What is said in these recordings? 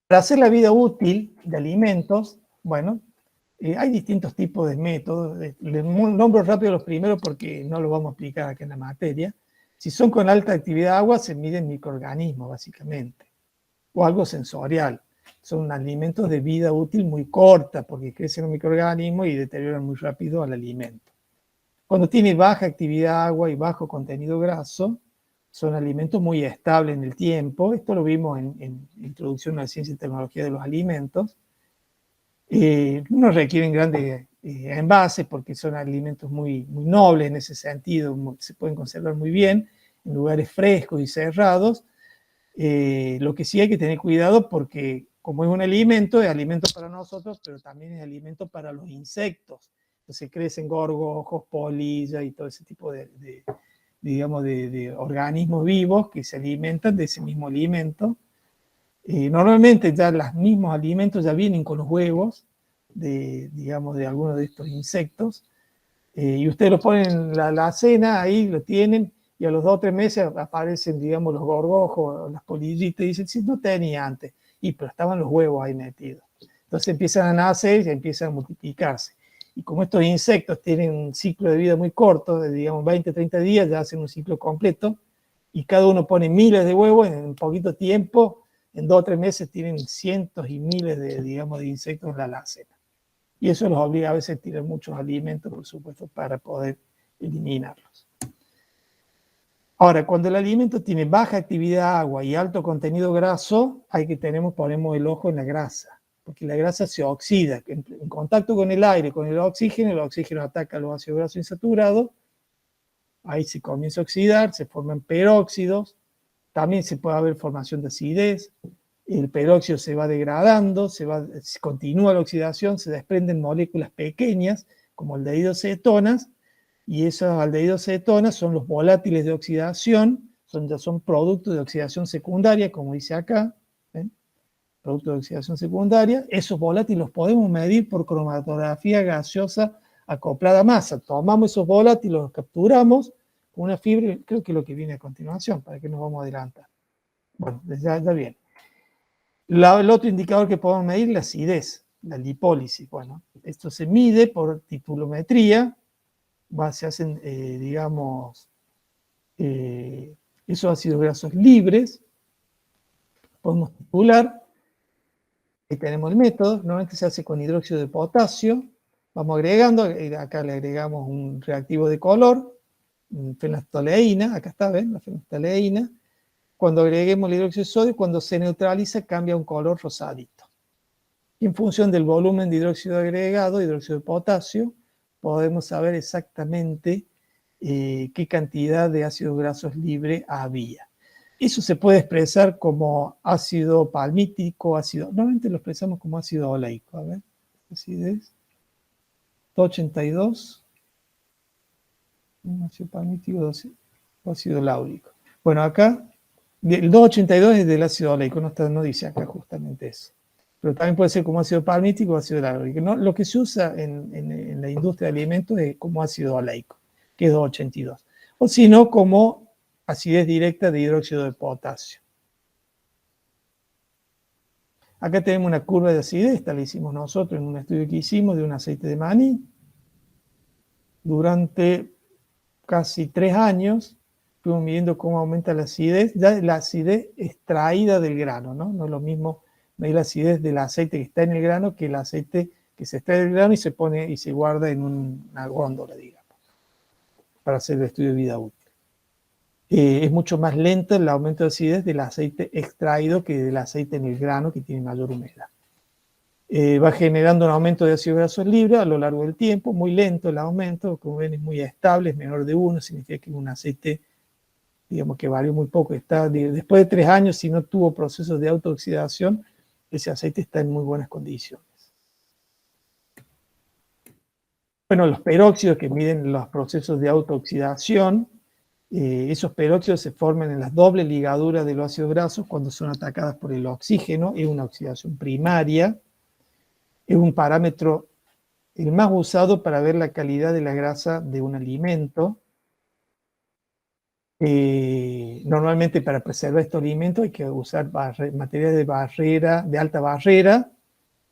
Para hacer la vida útil de alimentos, bueno, hay distintos tipos de métodos. Les nombro rápido los primeros porque no los vamos a explicar acá en la materia. Si son con alta actividad de agua, se miden microorganismos, básicamente, o algo sensorial. Son alimentos de vida útil muy corta, porque crecen los microorganismos y deterioran muy rápido al alimento. Cuando tiene baja actividad de agua y bajo contenido graso, son alimentos muy estables en el tiempo. Esto lo vimos en Introducción a la Ciencia y Tecnología de los Alimentos. No requieren grandes envases porque son alimentos muy nobles en ese sentido, se pueden conservar muy bien en lugares frescos y cerrados. Lo que sí hay que tener cuidado porque como es un alimento, es alimento para nosotros, pero también es alimento para los insectos. Entonces crecen gorgojos, polillas y todo ese tipo de organismos vivos que se alimentan de ese mismo alimento. Normalmente ya los mismos alimentos ya vienen con los huevos de algunos de estos insectos, y ustedes lo ponen en la alacena, ahí lo tienen, y a los 2 o 3 meses aparecen, digamos, los gorgojos, las polillitas, y dicen, sí, no tenía antes, pero estaban los huevos ahí metidos. Entonces empiezan a nacer y empiezan a multiplicarse. Y como estos insectos tienen un ciclo de vida muy corto, de digamos 20, 30 días, ya hacen un ciclo completo, y cada uno pone miles de huevos en poquito tiempo. En 2 o 3 meses tienen cientos y miles de insectos en la alacena. Y eso los obliga a veces a tirar muchos alimentos, por supuesto, para poder eliminarlos. Ahora, cuando el alimento tiene baja actividad de agua y alto contenido graso, ponemos el ojo en la grasa, porque la grasa se oxida. En contacto con el aire, con el oxígeno ataca los ácidos grasos insaturados, ahí se comienza a oxidar, se forman peróxidos, también se puede haber formación de acidez, el peróxido se va degradando, continúa la oxidación, se desprenden moléculas pequeñas como aldehídos cetonas, y esos aldehídos cetonas son los volátiles de oxidación, son productos de oxidación secundaria, como dice acá, ¿ven? Productos de oxidación secundaria. Esos volátiles los podemos medir por cromatografía gaseosa acoplada a masa. Tomamos esos volátiles, los capturamos con una fibra, creo que es lo que viene a continuación, para que nos vamos a adelantar. Bueno, ya bien. El otro indicador que podemos medir es la acidez, la lipólisis. Bueno, esto se mide por titulometría, se hacen, esos ácidos grasos libres, podemos titular, ahí tenemos el método, normalmente se hace con hidróxido de potasio, vamos agregando, acá le agregamos un reactivo de color, fenolftaleína, acá está, ¿ven? La fenolftaleína. Cuando agreguemos el hidróxido de sodio, cuando se neutraliza, cambia a un color rosadito. Y en función del volumen de hidróxido agregado, hidróxido de potasio, podemos saber exactamente qué cantidad de ácidos grasos libres había. Eso se puede expresar como ácido palmítico, normalmente lo expresamos como ácido oleico. A ver, acidez, 282, ácido palmítico, ácido láurico. Bueno, acá el 282 es del ácido oleico, no dice acá justamente eso. Pero también puede ser como ácido palmítico o ácido láurico. ¿No? Lo que se usa en la industria de alimentos es como ácido oleico, que es 282. O si no, como acidez directa de hidróxido de potasio. Acá tenemos una curva de acidez, esta la hicimos nosotros en un estudio que hicimos de un aceite de maní. Durante casi 3 años estuvimos midiendo cómo aumenta la acidez, ya la acidez extraída del grano, ¿no? No es lo mismo medir la acidez del aceite que está en el grano que el aceite que se extrae del grano y se pone y se guarda en una góndola, digamos, para hacer el estudio de vida útil. Es mucho más lento el aumento de acidez del aceite extraído que del aceite en el grano, que tiene mayor humedad. Va generando un aumento de ácidos grasos libres a lo largo del tiempo, muy lento el aumento, como ven es muy estable, es menor de 1, significa que es un aceite, digamos que varió muy poco, después de 3 años, si no tuvo procesos de autooxidación, ese aceite está en muy buenas condiciones. Bueno, los peróxidos que miden los procesos de autooxidación, esos peróxidos se forman en las dobles ligaduras de los ácidos grasos cuando son atacadas por el oxígeno, es una oxidación primaria, es un parámetro el más usado para ver la calidad de la grasa de un alimento. Normalmente para preservar estos alimentos hay que usar materiales de barrera, de alta barrera,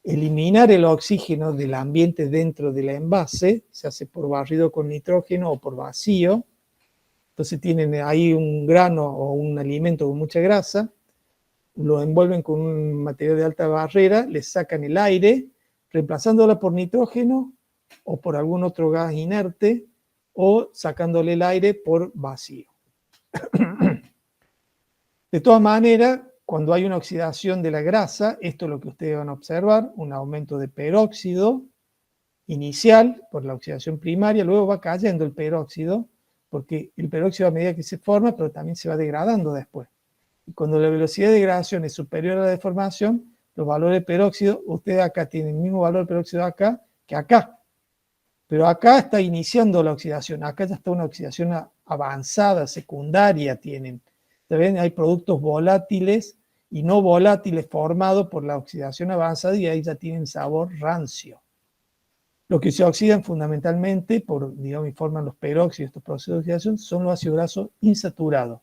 eliminar el oxígeno del ambiente dentro del envase, se hace por barrido con nitrógeno o por vacío. Entonces tienen ahí un grano o un alimento con mucha grasa, lo envuelven con un material de alta barrera, le sacan el aire, reemplazándola por nitrógeno o por algún otro gas inerte, o sacándole el aire por vacío. De todas maneras, cuando hay una oxidación de la grasa, esto es lo que ustedes van a observar, un aumento de peróxido inicial por la oxidación primaria, luego va cayendo el peróxido, porque el peróxido a medida que se forma, pero también se va degradando después. Y cuando la velocidad de degradación es superior a la deformación, los valores de peróxido, ustedes acá tienen el mismo valor de peróxido acá que acá. Pero acá está iniciando la oxidación, acá ya está una oxidación avanzada, secundaria tienen. ¿Ven? Hay productos volátiles y no volátiles formados por la oxidación avanzada y ahí ya tienen sabor rancio. Los que se oxidan fundamentalmente, digamos, y forman los peróxidos, estos procesos de oxidación, son los ácidos grasos insaturados.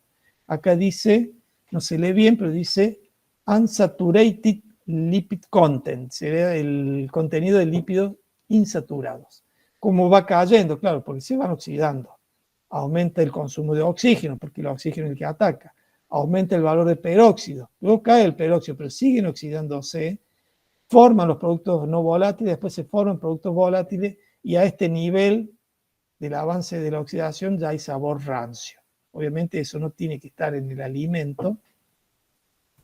Acá dice, no se lee bien, pero dice unsaturated lipid content, sería el contenido de lípidos insaturados. ¿Cómo va cayendo? Claro, porque se van oxidando. Aumenta el consumo de oxígeno, porque el oxígeno es el que ataca. Aumenta el valor de peróxido. Luego cae el peróxido, pero siguen oxidándose. Forman los productos no volátiles, después se forman productos volátiles y a este nivel del avance de la oxidación ya hay sabor rancio. Obviamente eso no tiene que estar en el alimento.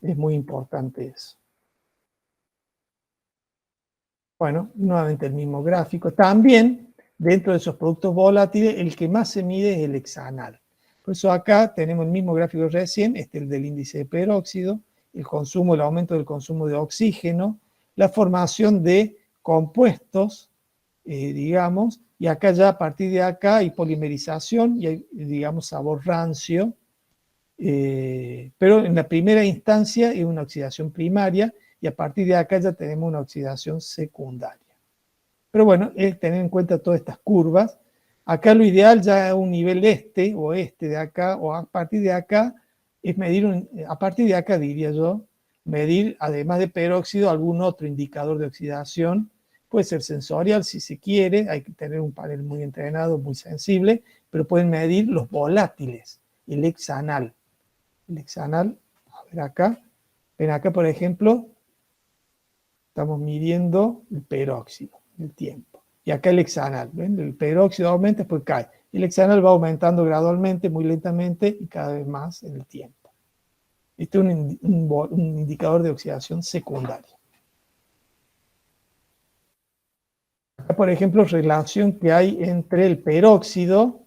Es muy importante eso. Bueno, nuevamente el mismo gráfico. También, dentro de esos productos volátiles, el que más se mide es el hexanal. Por eso acá tenemos el mismo gráfico recién, este es el del índice de peróxido, el aumento del consumo de oxígeno, la formación de compuestos, digamos, y acá ya a partir de acá hay polimerización y hay, digamos, sabor rancio, pero en la primera instancia es una oxidación primaria, y a partir de acá ya tenemos una oxidación secundaria. Pero bueno, es tener en cuenta todas estas curvas. Acá lo ideal ya es un nivel o este de acá, o a partir de acá, es medir, a partir de acá diría yo, medir además de peróxido algún otro indicador de oxidación. Puede ser sensorial si se quiere, hay que tener un panel muy entrenado, muy sensible, pero pueden medir los volátiles, el hexanal. El hexanal, a ver acá, ven acá por ejemplo, estamos midiendo el peróxido, el tiempo. Y acá el hexanal, ¿ven? El peróxido aumenta, después cae. El hexanal va aumentando gradualmente, muy lentamente y cada vez más en el tiempo. Este es un indicador de oxidación secundaria. Acá, por ejemplo, relación que hay entre el peróxido,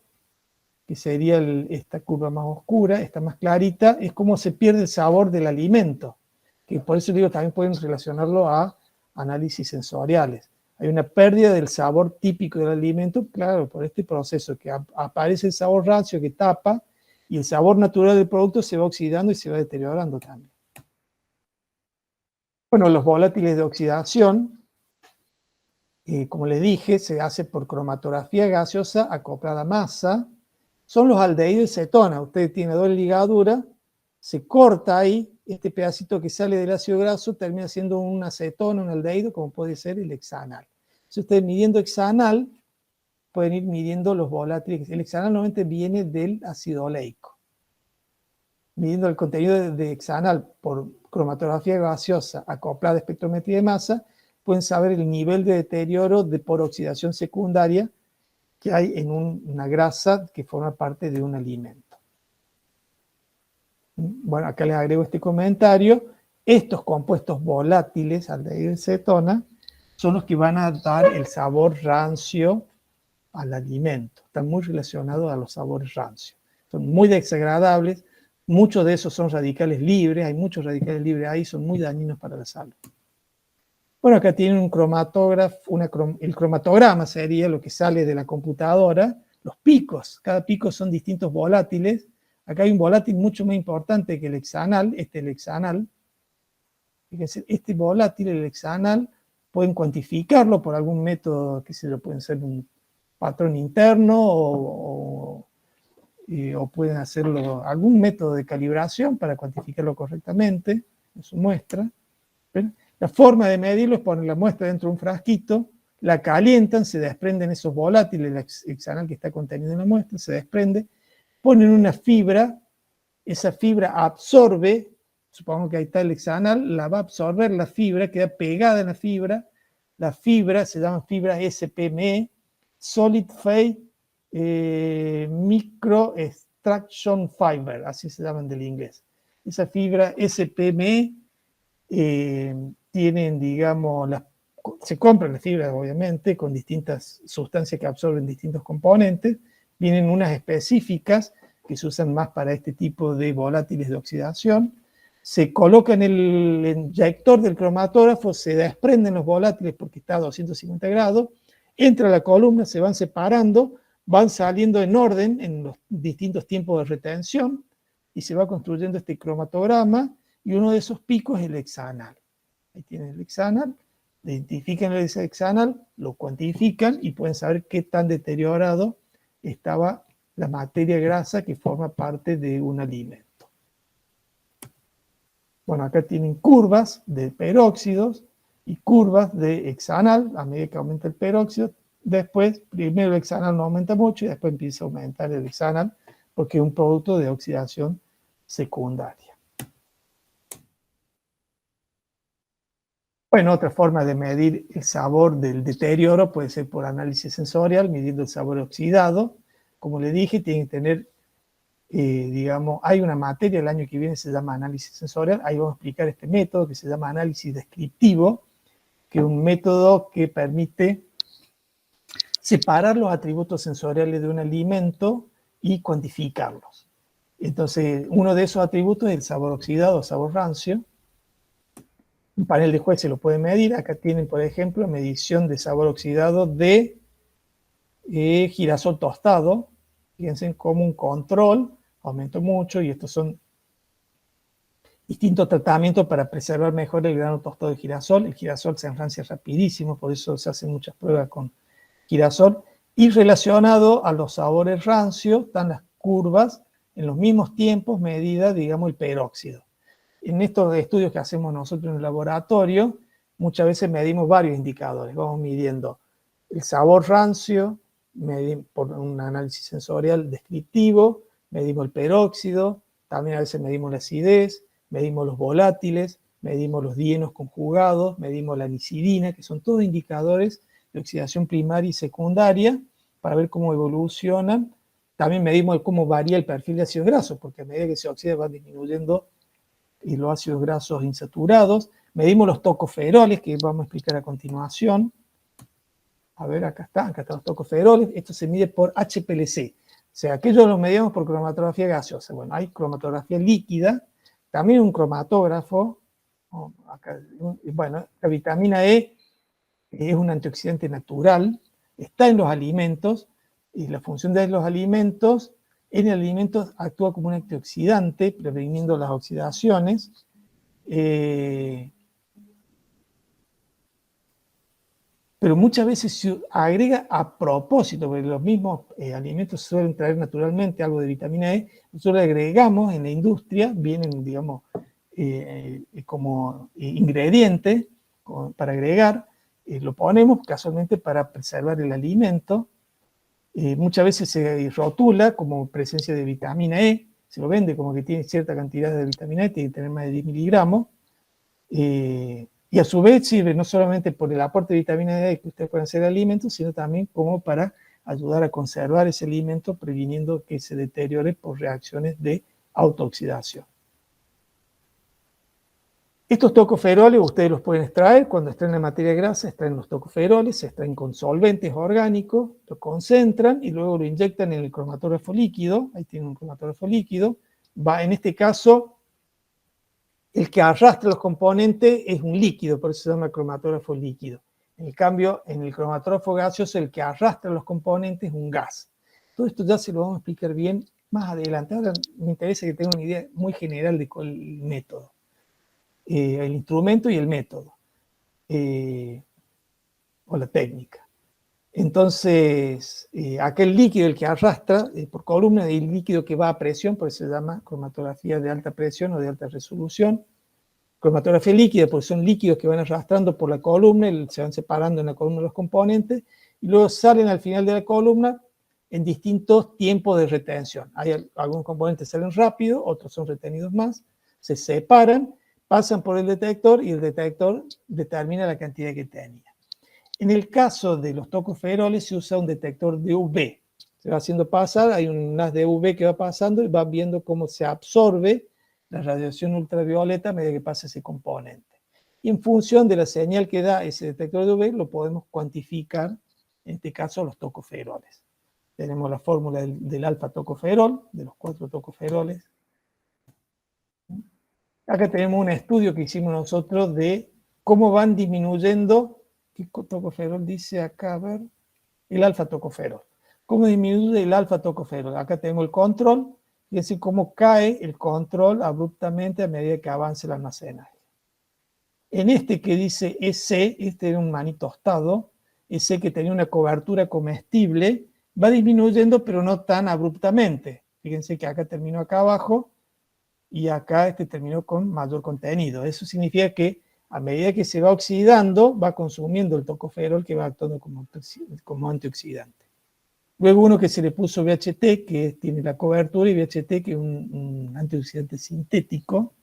que sería esta curva más oscura, esta más clarita, es cómo se pierde el sabor del alimento. Que por eso digo, también pueden relacionarlo a análisis sensoriales. Hay una pérdida del sabor típico del alimento, claro, por este proceso que aparece el sabor rancio que tapa y el sabor natural del producto se va oxidando y se va deteriorando también. Bueno, los volátiles de oxidación, como les dije, se hace por cromatografía gaseosa acoplada a masa. Son los aldehídos de cetona. Usted tiene doble ligadura, se corta ahí, este pedacito que sale del ácido graso termina siendo una acetona, un aldehído, como puede ser el hexanal. Si ustedes midiendo hexanal, pueden ir midiendo los volátiles. El hexanal normalmente viene del ácido oleico. Midiendo el contenido de hexanal por cromatografía gaseosa acoplada a espectrometría de masa, pueden saber el nivel de deterioro por oxidación secundaria que hay en una grasa que forma parte de un alimento. Bueno, acá les agrego este comentario. Estos compuestos volátiles, aldehído de cetona, son los que van a dar el sabor rancio al alimento. Están muy relacionados a los sabores rancios. Son muy desagradables. Muchos de esos son radicales libres. Hay muchos radicales libres ahí, son muy dañinos para la salud. Bueno, acá tienen un cromatógrafo, el cromatograma sería lo que sale de la computadora, los picos, cada pico son distintos volátiles. Acá hay un volátil mucho más importante que el hexanal, el hexanal. Fíjense, este volátil, el hexanal, pueden cuantificarlo por algún método, que se lo pueden ser un patrón interno o o pueden hacerlo algún método de calibración para cuantificarlo correctamente en su muestra. ¿Ven? La forma de medirlo es poner la muestra dentro de un frasquito, la calientan, se desprenden esos volátiles, el hexanal que está contenido en la muestra, se desprende, ponen una fibra, esa fibra absorbe, supongamos que ahí está el hexanal, la va a absorber la fibra, queda pegada en la fibra se llama fibra SPME, Solid Phase Micro Extraction Fiber, así se llaman del inglés. Esa fibra SPME tienen, digamos, se compran las fibras, obviamente, con distintas sustancias que absorben distintos componentes. Vienen unas específicas que se usan más para este tipo de volátiles de oxidación. Se coloca en el inyector del cromatógrafo, se desprenden los volátiles porque está a 250 grados, entra a la columna, se van separando, van saliendo en orden en los distintos tiempos de retención y se va construyendo este cromatograma, y uno de esos picos es el hexanal. Ahí tienen el hexanal, identifican el hexanal, lo cuantifican y pueden saber qué tan deteriorado estaba la materia grasa que forma parte de un alimento. Bueno, acá tienen curvas de peróxidos y curvas de hexanal, a medida que aumenta el peróxido. Después, primero el hexanal no aumenta mucho y después empieza a aumentar el hexanal porque es un producto de oxidación secundaria. Bueno, otra forma de medir el sabor del deterioro puede ser por análisis sensorial, midiendo el sabor oxidado. Como le dije, tienen que tener, digamos, hay una materia el año que viene se llama análisis sensorial. Ahí vamos a explicar este método que se llama análisis descriptivo, que es un método que permite separar los atributos sensoriales de un alimento y cuantificarlos. Entonces, uno de esos atributos es el sabor oxidado o sabor rancio. Un panel de juez se lo puede medir. Acá tienen, por ejemplo, medición de sabor oxidado de girasol tostado. Fíjense como un control, aumentó mucho, y estos son distintos tratamientos para preservar mejor el grano tostado de girasol. El girasol se enrancia rapidísimo, por eso se hacen muchas pruebas con girasol. Y relacionado a los sabores rancios, están las curvas en los mismos tiempos medida, digamos, el peróxido. En estos estudios que hacemos nosotros en el laboratorio, muchas veces medimos varios indicadores. Vamos midiendo el sabor rancio, medimos por un análisis sensorial descriptivo, medimos el peróxido, también a veces medimos la acidez, medimos los volátiles, medimos los dienos conjugados, medimos la nicidina, que son todos indicadores de oxidación primaria y secundaria, para ver cómo evolucionan. También medimos cómo varía el perfil de ácidos grasos, porque a medida que se oxida van disminuyendo y los ácidos grasos insaturados. Medimos los tocoferoles, que vamos a explicar a continuación. A ver, acá están los tocoferoles. Esto se mide por HPLC. O sea, aquellos los medimos por cromatografía gaseosa. Bueno, hay cromatografía líquida, también un cromatógrafo. Bueno, la vitamina E es un antioxidante natural, está en los alimentos, y la función de los alimentos, en el alimento actúa como un antioxidante, previniendo las oxidaciones. Pero muchas veces se agrega a propósito, porque los mismos alimentos suelen traer naturalmente algo de vitamina E. Nosotros le agregamos en la industria, vienen, digamos, como ingrediente para agregar, lo ponemos casualmente para preservar el alimento. Muchas veces se rotula como presencia de vitamina E, se lo vende como que tiene cierta cantidad de vitamina E, tiene que tener más de 10 miligramos, y a su vez sirve no solamente por el aporte de vitamina E que ustedes pueden hacer al alimento, sino también como para ayudar a conservar ese alimento, previniendo que se deteriore por reacciones de autooxidación. Estos tocoferoles ustedes los pueden extraer cuando extraen la materia grasa, extraen los tocoferoles, se extraen con solventes orgánicos, lo concentran y luego lo inyectan en el cromatógrafo líquido. Ahí tienen un cromatógrafo líquido. En este caso, el que arrastra los componentes es un líquido, por eso se llama cromatógrafo líquido. En cambio, en el cromatógrafo gaseoso, el que arrastra los componentes es un gas. Todo esto ya se lo vamos a explicar bien más adelante. Ahora me interesa que tengan una idea muy general de cuál es el método. El instrumento y el método, o la técnica. Entonces, aquel líquido el que arrastra por columna es el líquido que va a presión, por eso se llama cromatografía de alta presión o de alta resolución. Cromatografía líquida, porque son líquidos que van arrastrando por la columna, y se van separando en la columna los componentes, y luego salen al final de la columna en distintos tiempos de retención. Hay algunos componentes que salen rápido, otros son retenidos más, se separan, pasan por el detector y el detector determina la cantidad que tenía. En el caso de los tocoferoles se usa un detector de UV. Se va haciendo pasar, hay un haz de UV que va pasando y va viendo cómo se absorbe la radiación ultravioleta a medida que pasa ese componente. Y en función de la señal que da ese detector de UV, lo podemos cuantificar, en este caso, los tocoferoles. Tenemos la fórmula del alfa tocoferol, de los 4 tocoferoles. Acá tenemos un estudio que hicimos nosotros de cómo van disminuyendo, ¿qué tocoferol dice acá? A ver, el alfa tocoferol. ¿Cómo disminuye el alfa tocoferol? Acá tenemos el control, fíjense cómo cae el control abruptamente a medida que avanza el almacenaje. En este que dice EC, este era un maní tostado, EC que tenía una cobertura comestible, va disminuyendo pero no tan abruptamente. Fíjense que acá terminó acá abajo y acá este terminó con mayor contenido. Eso significa que a medida que se va oxidando, va consumiendo el tocoferol que va actuando como antioxidante. Luego uno que se le puso BHT, que tiene la cobertura, y BHT, que es un antioxidante sintético,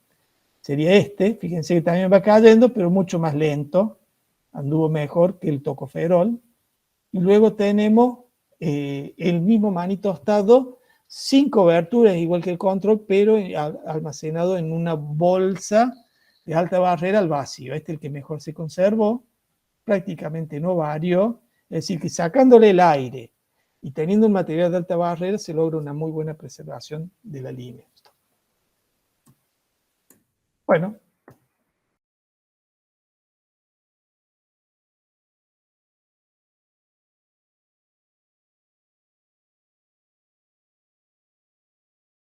sería este. Fíjense que también va cayendo, pero mucho más lento. Anduvo mejor que el tocoferol. Y luego tenemos el mismo maní tostado, sin cobertura, igual que el control, pero almacenado en una bolsa de alta barrera al vacío. Este es el que mejor se conservó, prácticamente no varió. Es decir, que sacándole el aire y teniendo un material de alta barrera se logra una muy buena preservación del alimento. Bueno,